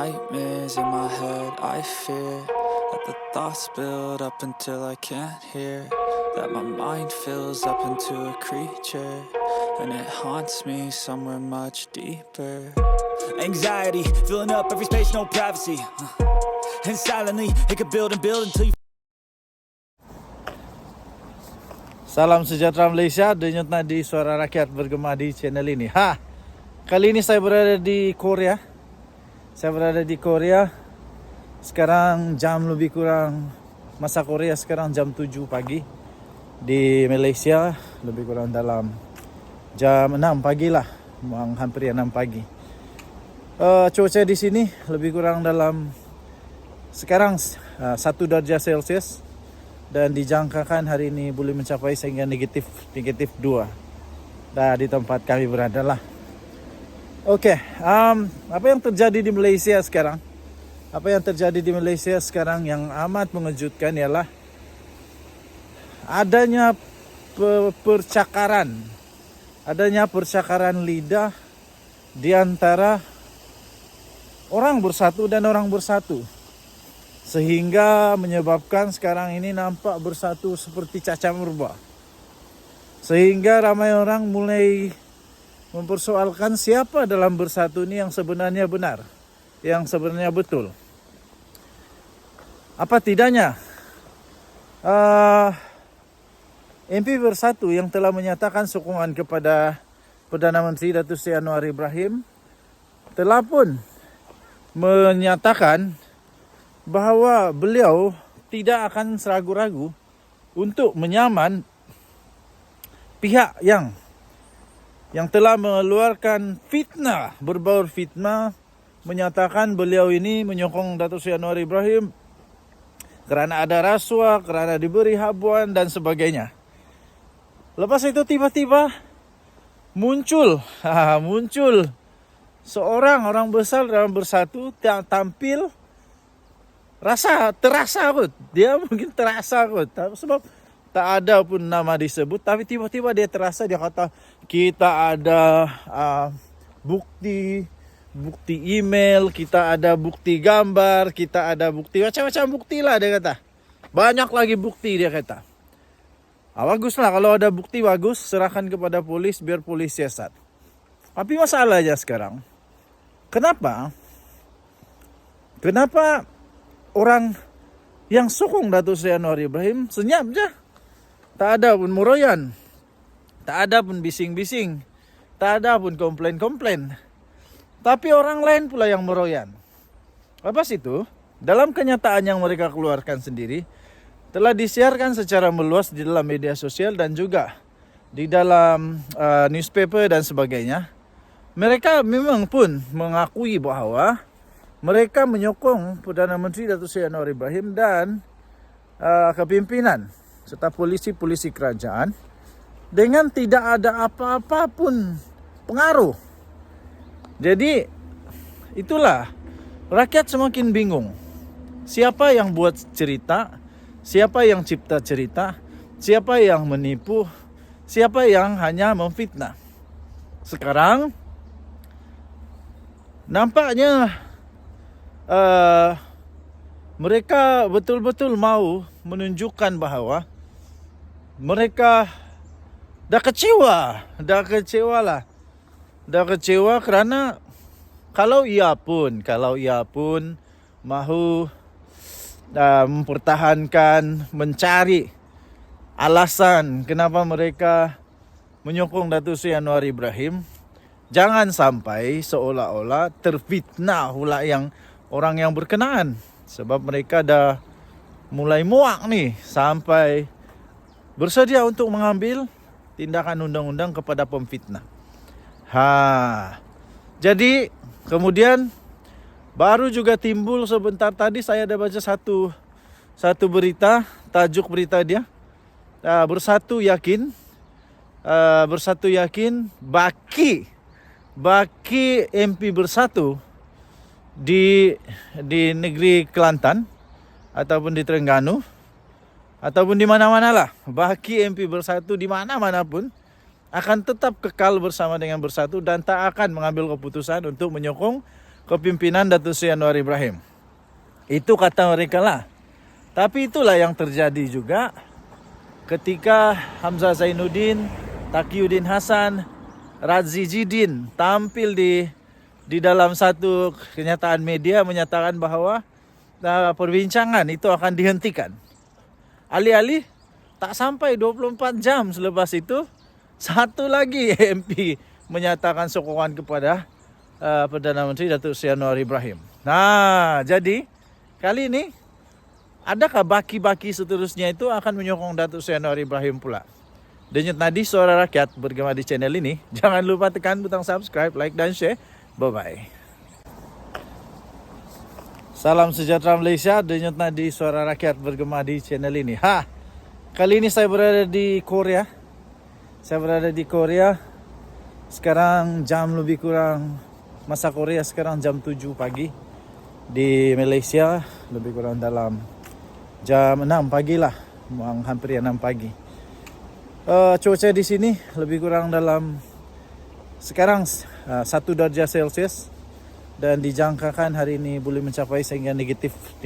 nightmares in my head, I fear that the thoughts build up until I can't hear, that my mind fills up into a creature, and it haunts me somewhere much deeper. Anxiety, filling up every space, no privacy, and silently, it could build and build until you... Salam sejahtera Malaysia, denyut nadi suara rakyat bergema di channel ini. Kali ini saya berada di Korea. Sekarang jam lebih kurang, masa Korea sekarang jam 7 pagi. Di Malaysia lebih kurang dalam jam 6 pagi lah, hampir 6 pagi. Cuaca di sini lebih kurang dalam sekarang 1 darjah Celcius. Dan dijangkakan hari ini boleh mencapai sehingga negatif 2. Dah di tempat kami berada lah. Oke, apa yang terjadi di Malaysia sekarang? Apa yang terjadi di Malaysia sekarang yang amat mengejutkan ialah adanya percakaran lidah di antara orang bersatu dan orang bersatu. Sehingga menyebabkan sekarang ini nampak bersatu seperti cacam urba. Sehingga ramai orang mulai mempersoalkan siapa dalam bersatu ini yang sebenarnya benar, yang sebenarnya betul. Apa tidaknya MP Bersatu yang telah menyatakan sokongan kepada Perdana Menteri Datuk Seri Anwar Ibrahim telah pun menyatakan bahawa beliau tidak akan seragu-ragu untuk menyaman pihak yang telah mengeluarkan fitnah, berbaur fitnah, menyatakan beliau ini menyokong Datuk Seri Anwar Ibrahim kerana ada rasuah, kerana diberi habuan dan sebagainya. Lepas itu tiba-tiba muncul seorang orang besar dalam Bersatu yang tampil terasa kot. Dia mungkin terasa kot. Sebab tak ada pun nama disebut. Tapi tiba-tiba dia terasa, dia kata kita ada bukti email, kita ada bukti gambar, kita ada bukti, macam-macam bukti lah dia kata. Banyak lagi bukti dia kata. Baguslah kalau ada bukti, bagus, serahkan kepada polis biar polis siasat. Tapi masalahnya sekarang, kenapa orang yang sokong Datuk Seri Anwar Ibrahim senyap je. Tak ada pun meroyan. Tak ada pun bising-bising. Tak ada pun komplain-komplain. Tapi orang lain pula yang meroyan. Lepas itu, dalam kenyataan yang mereka keluarkan sendiri, telah disiarkan secara meluas di dalam media sosial dan juga di dalam newspaper dan sebagainya. Mereka memang pun mengakui bahawa mereka menyokong Perdana Menteri Datuk Seri Anwar Ibrahim dan kepimpinan serta polisi-polisi kerajaan dengan tidak ada apa-apa pun pengaruh. Jadi itulah, rakyat semakin bingung. Siapa yang buat cerita? Siapa yang cipta cerita? Siapa yang menipu? Siapa yang hanya memfitnah? Sekarang nampaknya mereka betul-betul mau menunjukkan bahawa mereka dah kecewa kerana kalau ia pun mahu mempertahankan, mencari alasan kenapa mereka menyokong Datuk Seri Anwar Ibrahim, jangan sampai seolah-olah terfitnah pula orang yang berkenaan. Sebab mereka dah mulai muak nih sampai bersedia untuk mengambil tindakan undang-undang kepada pemfitnah. Jadi kemudian baru juga timbul sebentar tadi saya ada baca satu berita, tajuk berita dia, Bersatu yakin baki MP Bersatu di negeri Kelantan ataupun di Terengganu ataupun di mana-mana lah, baki MP Bersatu di mana-mana pun akan tetap kekal bersama dengan Bersatu dan tak akan mengambil keputusan untuk menyokong kepimpinan Datuk Seri Anwar Ibrahim. Itu kata mereka lah. Tapi itulah yang terjadi juga ketika Hamzah Zainuddin, Taqiyuddin Hasan, Radzi Jidin tampil di dalam satu kenyataan media menyatakan bahwa perbincangan itu akan dihentikan. Alih-alih tak sampai 24 jam selepas itu, satu lagi MP menyatakan sokongan kepada Perdana Menteri Datuk Seri Anwar Ibrahim. Nah, jadi kali ini adakah baki-baki seterusnya itu akan menyokong Datuk Seri Anwar Ibrahim pula? Denyut nadi suara rakyat bergema di channel ini. Jangan lupa tekan butang subscribe, like dan share. Bye-bye. Salam sejahtera Malaysia, denyut nadi suara rakyat bergema di channel ini. Kali ini saya berada di Korea. Sekarang jam lebih kurang, masa Korea sekarang jam 7 pagi. Di Malaysia lebih kurang dalam jam 6 pagi lah, hampir 6 pagi. Cuaca di sini lebih kurang dalam sekarang 1 darjah Celsius dan dijangkakan hari ini boleh mencapai sehingga negatif 2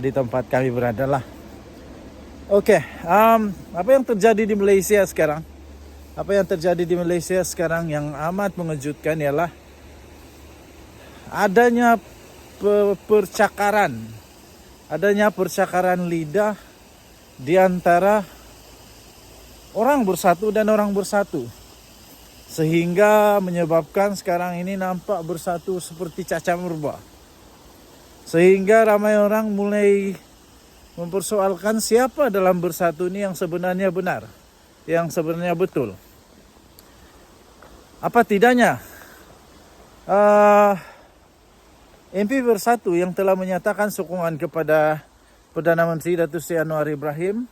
di tempat kami berada lah. Oke, apa yang terjadi di Malaysia sekarang? Apa yang terjadi di Malaysia sekarang yang amat mengejutkan ialah adanya percakaran lidah di antara orang bersatu dan orang bersatu, sehingga menyebabkan sekarang ini nampak bersatu seperti cacah merbah, sehingga ramai orang mulai mempersoalkan siapa dalam bersatu ini yang sebenarnya benar, yang sebenarnya betul. Apa tidaknya MP Bersatu yang telah menyatakan sokongan kepada Perdana Menteri Datuk Seri Anwar Ibrahim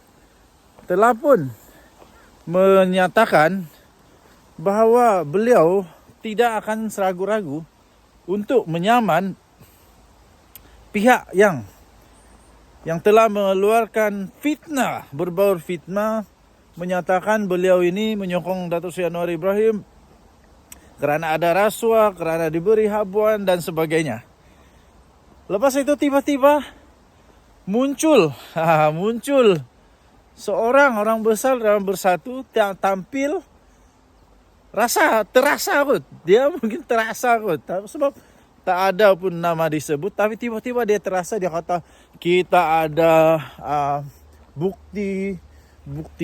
telah pun menyatakan bahawa beliau tidak akan seragu-ragu untuk menyaman pihak yang telah mengeluarkan fitnah, berbaur fitnah, menyatakan beliau ini menyokong Datuk Seri Anwar Ibrahim kerana ada rasuah, kerana diberi habuan dan sebagainya. Lepas itu tiba-tiba muncul seorang orang besar dalam Bersatu yang tampil terasa kot. Dia mungkin terasa kot. Sebab tak ada pun nama disebut. Tapi tiba-tiba dia terasa, dia kata kita ada bukti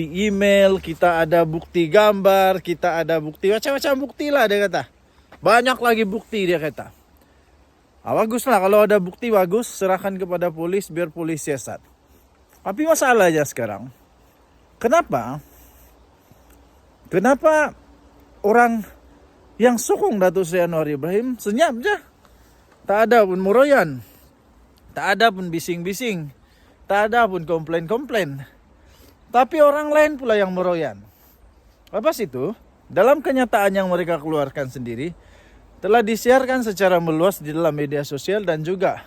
email, kita ada bukti gambar, kita ada bukti, macam-macam bukti lah dia kata. Banyak lagi bukti dia kata. Bagus lah kalau ada bukti, bagus, serahkan kepada polis biar polis siasat. Tapi masalahnya sekarang, Kenapa orang yang sokong Datuk Seri Anwar Ibrahim senyap je? Tak ada pun muroyan, tak ada pun bising-bising, tak ada pun komplain-komplain. Tapi orang lain pula yang meroyan. Lepas itu, dalam kenyataan yang mereka keluarkan sendiri, telah disiarkan secara meluas di dalam media sosial dan juga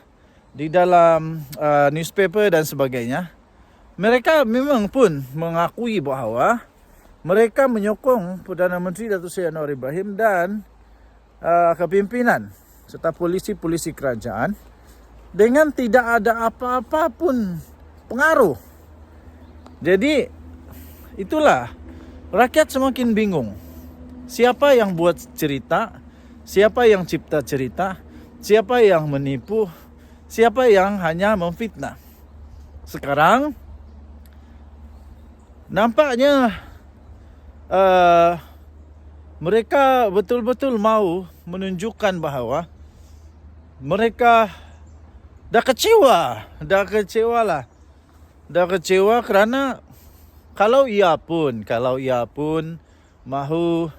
di dalam newspaper dan sebagainya. Mereka memang pun mengakui bahawa mereka menyokong Perdana Menteri Datuk Seri Anwar Ibrahim dan kepimpinan serta polisi-polisi kerajaan dengan tidak ada apa-apa pun pengaruh. Jadi itulah, rakyat semakin bingung. Siapa yang buat cerita, siapa yang cipta cerita, siapa yang menipu, siapa yang hanya memfitnah. Sekarang nampaknya mereka betul-betul mau menunjukkan bahawa mereka dah kecewa kerana kalau ia pun mahu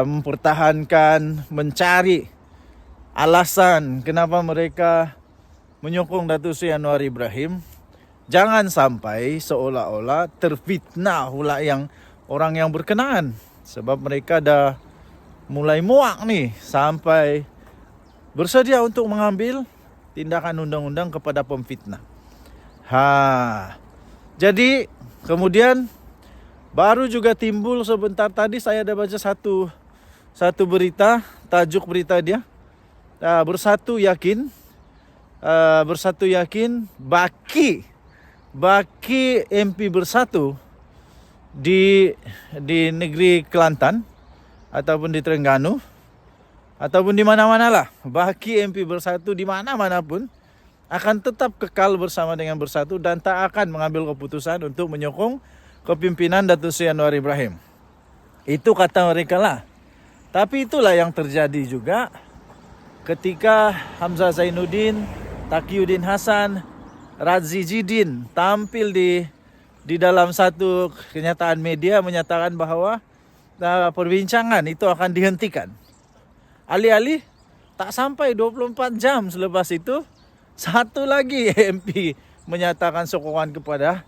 mempertahankan, mencari alasan kenapa mereka menyokong Datuk Seri Anwar Ibrahim, jangan sampai seolah-olah terfitnah pula yang orang yang berkenaan. Sebab mereka dah mulai muak nih sampai bersedia untuk mengambil tindakan undang-undang kepada pemfitnah. Jadi kemudian baru juga timbul sebentar tadi saya ada baca satu satu berita, tajuk berita dia, bersatu yakin, baki MP bersatu di negeri Kelantan ataupun di Terengganu ataupun di mana-mana lah. Baki MP bersatu di mana-mana pun akan tetap kekal bersama dengan Bersatu dan tak akan mengambil keputusan untuk menyokong kepimpinan Datuk Seri Anwar Ibrahim. Itu kata mereka lah. Tapi itulah yang terjadi juga ketika Hamzah Zainuddin, Taqiyuddin Hasan, Radzi Jidin tampil di dalam satu kenyataan media menyatakan bahwa perbincangan itu akan dihentikan. Alih-alih tak sampai 24 jam selepas itu, satu lagi MP menyatakan sokongan kepada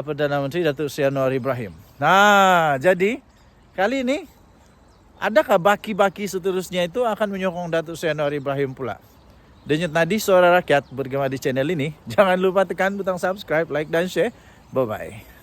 Perdana Menteri Datuk Seri Anwar Ibrahim. Nah, jadi kali ini adakah baki-baki seterusnya itu akan menyokong Datuk Seri Anwar Ibrahim pula? Denyut nadi suara rakyat bergema di channel ini. Jangan lupa tekan butang subscribe, like dan share. Bye-bye.